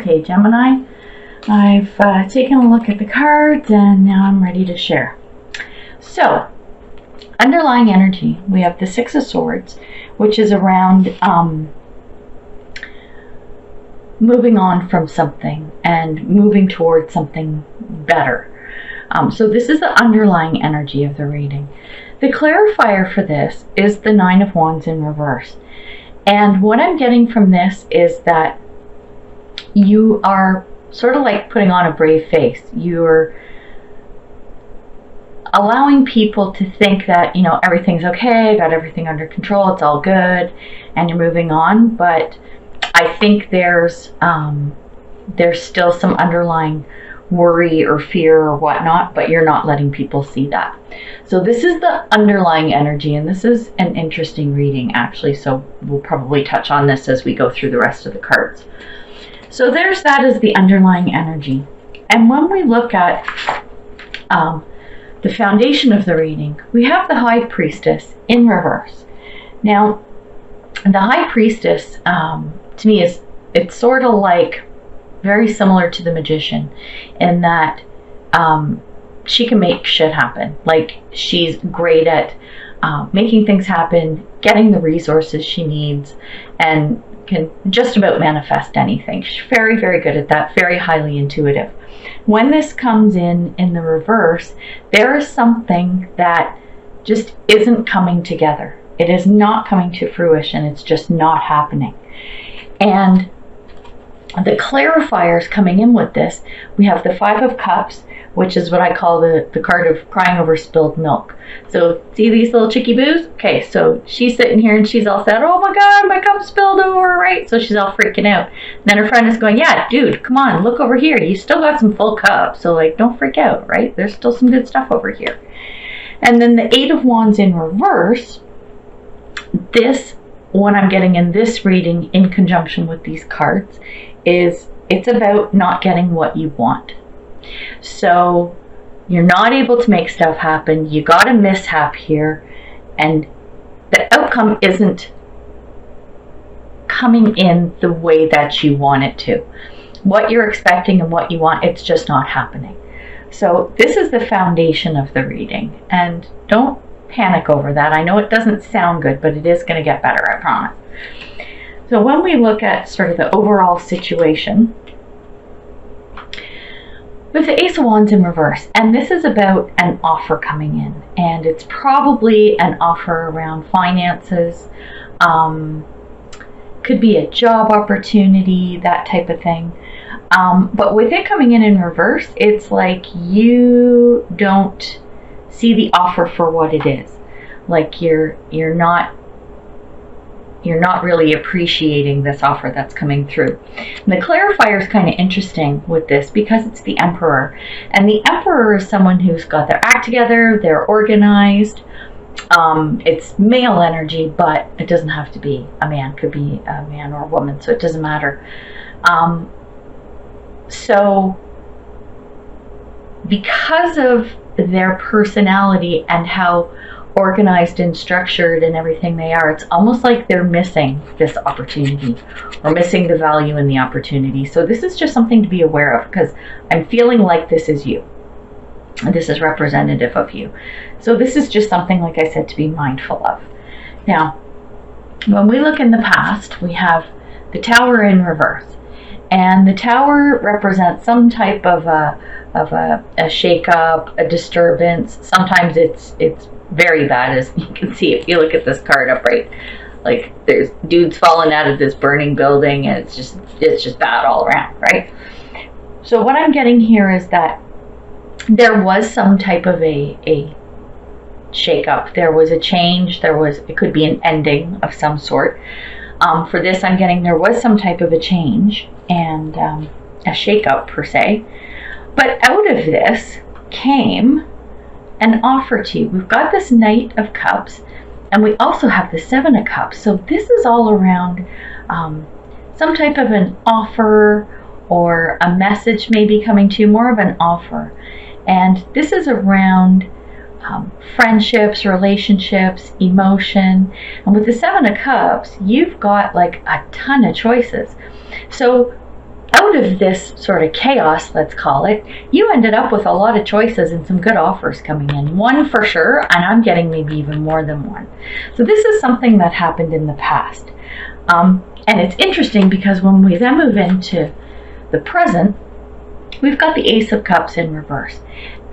Okay, Gemini, I've taken a look at the cards and now I'm ready to share. So, underlying energy, we have the Six of Swords, which is around moving on from something and moving towards something better. So this is the underlying energy of the reading. The clarifier for this is the Nine of Wands in reverse. And what I'm getting from this is that you are sort of like putting on a brave face. You're allowing people to think that, you know, everything's okay, I got everything under control, it's all good, and you're moving on. But I think there's still some underlying worry or fear or whatnot, but you're not letting people see that. So this is the underlying energy, and this is an interesting reading actually, so we'll probably touch on this as we go through the rest of the cards. So there's that as the underlying energy. And when we look at the foundation of the reading, we have the High Priestess in reverse. Now, the High Priestess, to me, it's sort of like very similar to the Magician in that she can make shit happen. Like, she's great at making things happen, getting the resources she needs, and can just about manifest anything. She's very, very good at that, very highly intuitive. When this comes in the reverse, there is something that just isn't coming together. It is not coming to fruition. It's just not happening. And the clarifiers coming in with this, we have the Five of Cups, which is what I call the card of crying over spilled milk. So see these little chicky boos? Okay, so she's sitting here and she's all sad, oh my God, my cup spilled over, right? So she's all freaking out. And then her friend is going, yeah, dude, come on, look over here. You still got some full cups. So like, don't freak out, right? There's still some good stuff over here. And then the Eight of Wands in reverse, this, what I'm getting in this reading in conjunction with these cards, is it's about not getting what you want. So you're not able to make stuff happen. You got a mishap here, and the outcome isn't coming in the way that you want it to. What you're expecting and what you want, it's just not happening. So this is the foundation of the reading, and don't panic over that. I know it doesn't sound good, but it is going to get better, I promise. So when we look at sort of the overall situation, with the Ace of Wands in reverse, and this is about an offer coming in, and it's probably an offer around finances, could be a job opportunity, that type of thing. But with it coming in reverse, it's like you don't see the offer for what it is. Like you're not really appreciating this offer that's coming through. And the clarifier is kind of interesting with this because it's the Emperor. And the Emperor is someone who's got their act together, they're organized. It's male energy, but it doesn't have to be a man. It could be a man or a woman, so it doesn't matter. So because of their personality and how organized and structured and everything they are, it's almost like they're missing this opportunity or missing the value in the opportunity. So this is just something to be aware of, because I'm feeling like this is you. This is representative of you. So this is just something, like I said, to be mindful of. Now, when we look in the past, we have the Tower in reverse. And the Tower represents some type of a shake-up, a disturbance. Sometimes it's very bad, as you can see if you look at this card upright. Like, there's dudes falling out of this burning building, and it's just bad all around, right? So what I'm getting here is that there was some type of a shake-up. There was a change. It could be an ending of some sort. For this, I'm getting there was some type of a change and a shake-up per se. But out of this came an offer to you. We've got this Knight of Cups, and we also have the Seven of Cups. So this is all around some type of an offer or a message maybe coming to you, more of an offer. And this is around friendships, relationships, emotion. And with the Seven of Cups, you've got like a ton of choices. So out of this sort of chaos, let's call it, you ended up with a lot of choices and some good offers coming in. One for sure, and I'm getting maybe even more than one. So this is something that happened in the past. And it's interesting because when we then move into the present, we've got the Ace of Cups in reverse.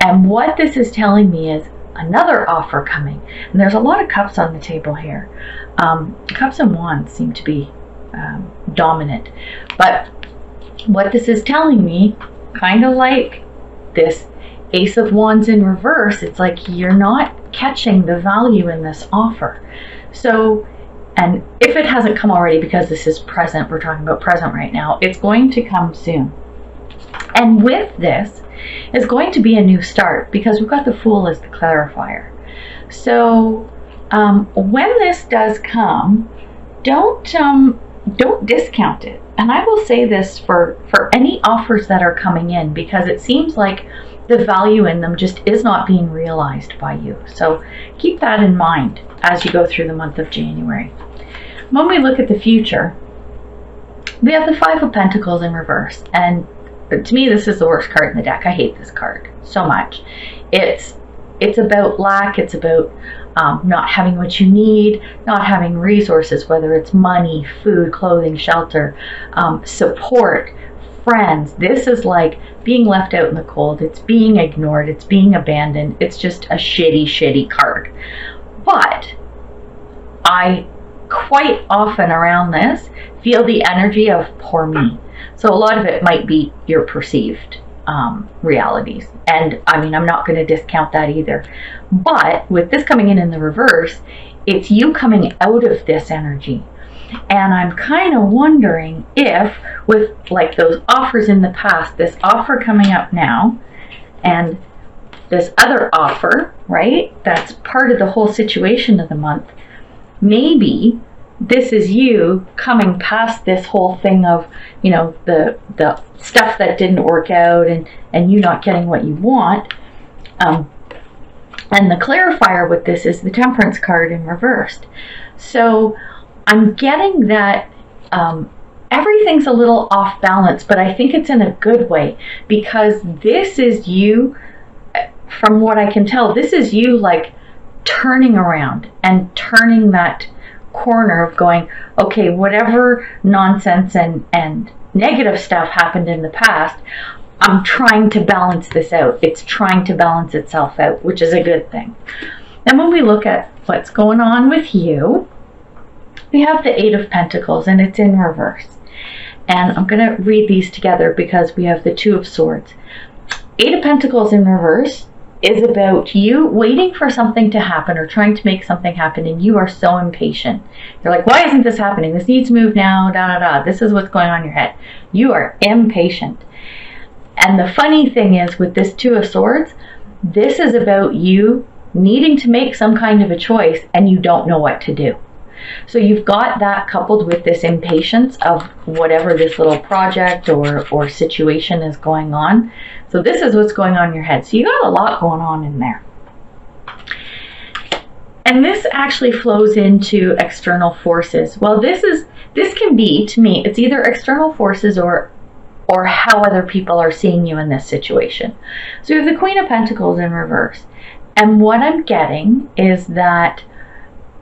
And what this is telling me is another offer coming. And there's a lot of cups on the table here. Cups and wands seem to be dominant. But what this is telling me, kind of like this Ace of Wands in reverse, it's like you're not catching the value in this offer. So, and if it hasn't come already, because this is present, we're talking about present right now, it's going to come soon. And with this is going to be a new start, because we've got the Fool as the clarifier. So when this does come, don't discount it. And I will say this for any offers that are coming in, because it seems like the value in them just is not being realized by you. So keep that in mind as you go through the month of January. When we look at the future, we have the Five of Pentacles in reverse. And to me, this is the worst card in the deck. I hate this card so much. It's about lack. It's about not having what you need, not having resources, whether it's money, food, clothing, shelter, support, friends. This is like being left out in the cold. It's being ignored. It's being abandoned. It's just a shitty, shitty card. But I quite often around this feel the energy of poor me. So a lot of it might be your perceived realities. And I mean, I'm not going to discount that either. But with this coming in the reverse, it's you coming out of this energy. And I'm kind of wondering if, with like those offers in the past, this offer coming up now, and this other offer, right, that's part of the whole situation of the month, maybe this is you coming past this whole thing of, you know, the stuff that didn't work out and you not getting what you want. And the clarifier with this is the Temperance card in reversed. So I'm getting that everything's a little off balance, but I think it's in a good way, because this is you, from what I can tell, this is you like turning around and turning that corner of going, okay, whatever nonsense and negative stuff happened in the past, I'm trying to balance this out. It's trying to balance itself out, which is a good thing. And when we look at what's going on with you, we have the Eight of Pentacles, and it's in reverse. And I'm going to read these together because we have the Two of Swords. Eight of Pentacles in reverse is about you waiting for something to happen or trying to make something happen, and you are so impatient. You're like, why isn't this happening? This needs to move now, This is what's going on in your head. You are impatient. And the funny thing is, with this Two of Swords, this is about you needing to make some kind of a choice and you don't know what to do. So you've got that coupled with this impatience of whatever this little project or situation is going on. So this is what's going on in your head. So you got a lot going on in there. And this actually flows into external forces. Well, this can be, to me, it's either external forces or how other people are seeing you in this situation. So you have the Queen of Pentacles in reverse. And what I'm getting is that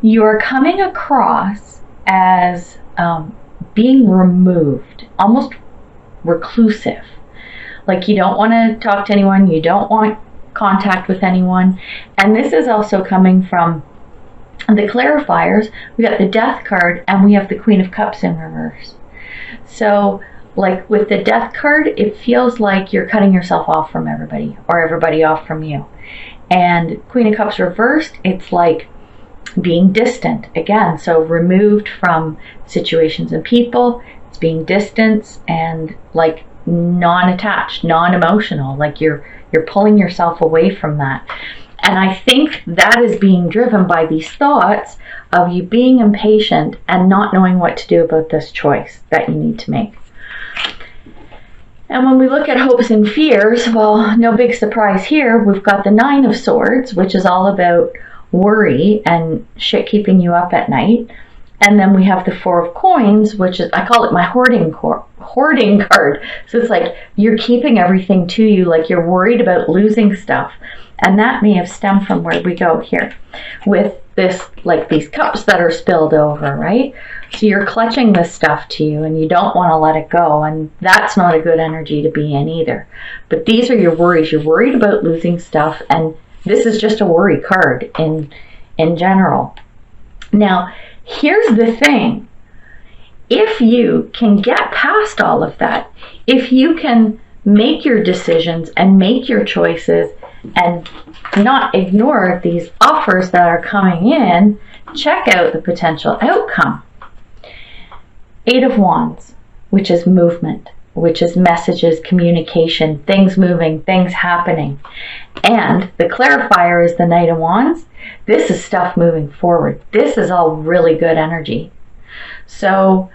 you're coming across as being removed, almost reclusive. Like you don't want to talk to anyone, you don't want contact with anyone. And this is also coming from the clarifiers. We got the Death card and we have the Queen of Cups in reverse. So like with the Death card, it feels like you're cutting yourself off from everybody or everybody off from you. And Queen of Cups reversed, it's like being distant again. So removed from situations and people, it's being distant and like non-attached, non-emotional, like you're pulling yourself away from that. And I think that is being driven by these thoughts of you being impatient and not knowing what to do about this choice that you need to make. And when we look at hopes and fears, well, no big surprise here. We've got the Nine of Swords, which is all about worry and shit keeping you up at night. And then we have the Four of Coins, which is, I call it my hoarding card. So it's like you're keeping everything to you, like you're worried about losing stuff. And that may have stemmed from where we go here with this, like these cups that are spilled over, right? So you're clutching this stuff to you and you don't want to let it go. And that's not a good energy to be in either. But these are your worries. You're worried about losing stuff. And this is just a worry card in general. Now, here's the thing. If you can get past all of that, if you can make your decisions and make your choices and not ignore these offers that are coming in, check out the potential outcome. Eight of Wands, which is movement, which is messages, communication, things moving, things happening. And the clarifier is the Knight of Wands. This is stuff moving forward. This is all really good energy. So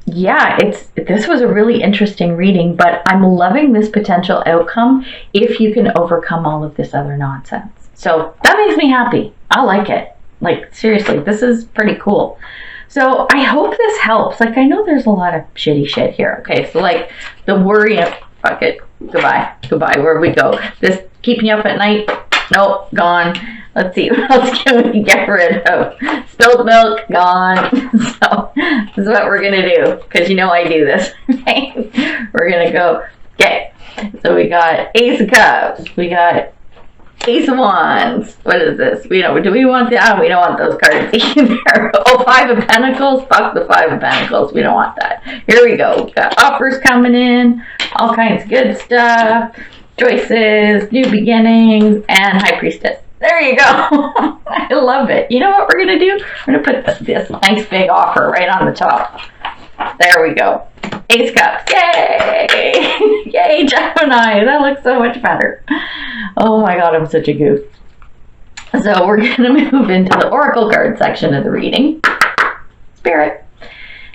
yeah, this was a really interesting reading, but I'm loving this potential outcome if you can overcome all of this other nonsense. So that makes me happy. I like it. Like, seriously, this is pretty cool. So I hope this helps. Like, I know there's a lot of shitty shit here. Okay, so like the worry of, fuck it, goodbye, where we go? This keeping you up at night? Nope, gone. Let's see, what else can we get rid of? Spilled milk, gone. So this is what we're going to do, because you know I do this, right? We're going to go, okay. So we got Ace of Cups. We got Ace of Wands. What is this? Do we want that? We don't want those cards either. Oh, Five of Pentacles. Fuck the Five of Pentacles. We don't want that. Here we go. We've got offers coming in. All kinds of good stuff. Choices, new beginnings, and High Priestess. There you go. I love it. You know what we're going to do? We're going to put this nice big offer right on the top. There we go. Ace Cups. Yay! Yay, Gemini. That looks so much better. Oh my God, I'm such a goof. So we're going to move into the Oracle card section of the reading. Spirit.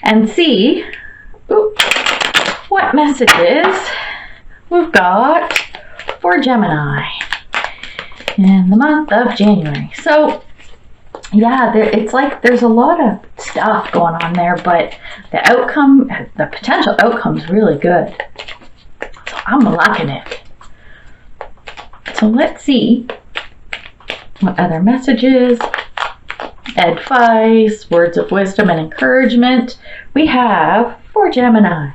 And see what messages we've got for Gemini in the month of January. So yeah, it's like there's a lot of stuff going on there, but the potential outcome's really good. So I'm liking it. So let's see what other messages, advice, words of wisdom and encouragement we have for Gemini.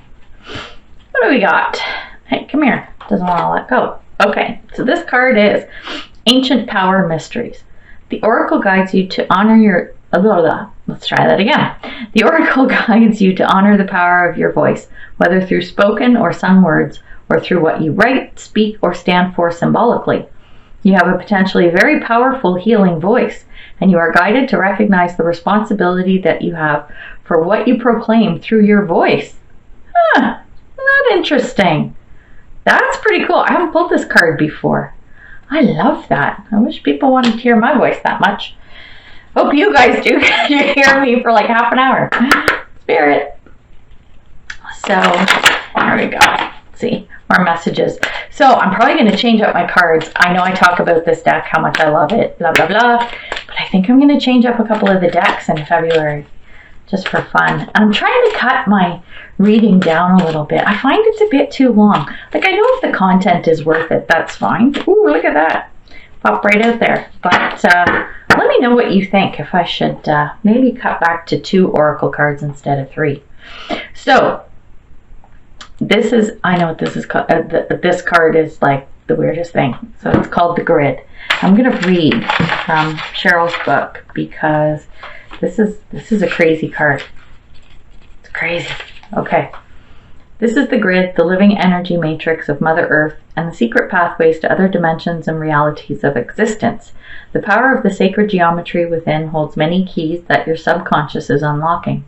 What do we got? Hey, come here. Doesn't want to let go. Okay, so this card is Ancient Power Mysteries. The Oracle guides you to honor your... Let's try that again. The Oracle guides you to honor the power of your voice, whether through spoken or sung words, or through what you write, speak, or stand for symbolically. You have a potentially very powerful healing voice, and you are guided to recognize the responsibility that you have for what you proclaim through your voice. Huh, isn't that interesting? That's pretty cool. I haven't pulled this card before. I love that. I wish people wanted to hear my voice that much. Hope you guys do. You hear me for like half an hour. Spirit. So, there we go. Let's see. More messages. So, I'm probably going to change up my cards. I know I talk about this deck, how much I love it, blah, blah, blah. But I think I'm going to change up a couple of the decks in February. Just for fun. And I'm trying to cut my reading down a little bit. I find it's a bit too long. Like, I know if the content is worth it, that's fine. Ooh, look at that. Pop right out there. But let me know what you think, if I should maybe cut back to 2 Oracle cards instead of 3. So, this is, I know what this is called. This card is like the weirdest thing. So, it's called the Grid. I'm going to read from Cheryl's book because this is a crazy card. It's crazy. Okay. This is the Grid, the living energy matrix of Mother Earth, and the secret pathways to other dimensions and realities of existence. The power of the sacred geometry within holds many keys that your subconscious is unlocking.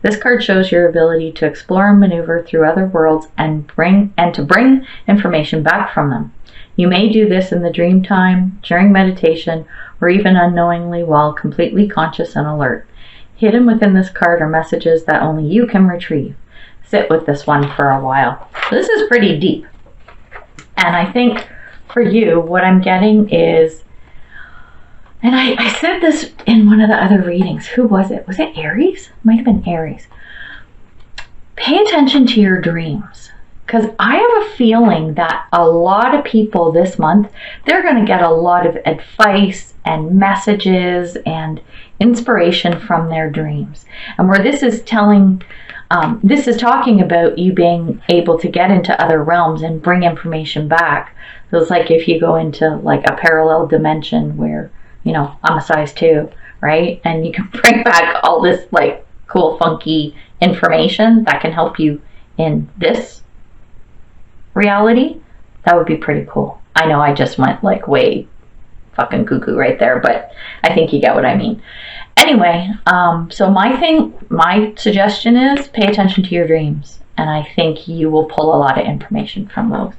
This card shows your ability to explore and maneuver through other worlds and to bring information back from them. You may do this in the dream time, during meditation, or even unknowingly while completely conscious and alert. Hidden within this card are messages that only you can retrieve. Sit with this one for a while. This is pretty deep. And I think for you, what I'm getting is And I said this in one of the other readings. Who was it? Was it Aries? Might have been Aries. Pay attention to your dreams. Because I have a feeling that a lot of people this month, they're going to get a lot of advice and messages and inspiration from their dreams. And where this is talking about you being able to get into other realms and bring information back. So it's like if you go into like a parallel dimension where, you know, I'm a size 2, right? And you can bring back all this like cool, funky information that can help you in this reality. That would be pretty cool. I know I just went like way fucking cuckoo right there, but I think you get what I mean. Anyway, so my suggestion is pay attention to your dreams, and I think you will pull a lot of information from those.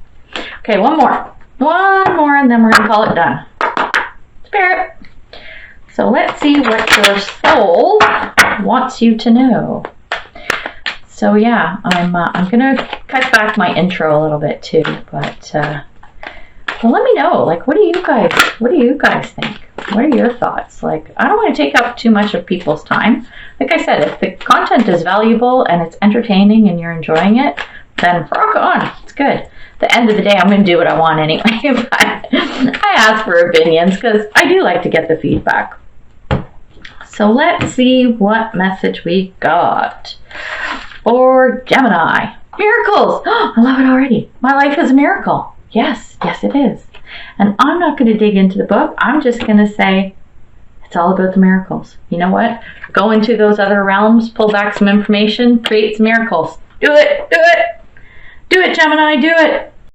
Okay, one more, and then we're gonna call it done. Spirit. So let's see what your soul wants you to know. So yeah, I'm gonna cut back my intro a little bit too, but well, let me know. Like, what do you guys think? What are your thoughts? Like, I don't want to take up too much of people's time. Like I said, if the content is valuable and it's entertaining and you're enjoying it, then rock on. It's good. At the end of the day, I'm going to do what I want anyway. But I ask for opinions because I do like to get the feedback. So let's see what message we got. For Gemini. Miracles! I love it already. My life is a miracle. Yes, it is. And I'm not going to dig into the book. I'm just going to say it's all about the miracles. You know what? Go into those other realms, pull back some information, create some miracles. Do it! Do it, Gemini, do it!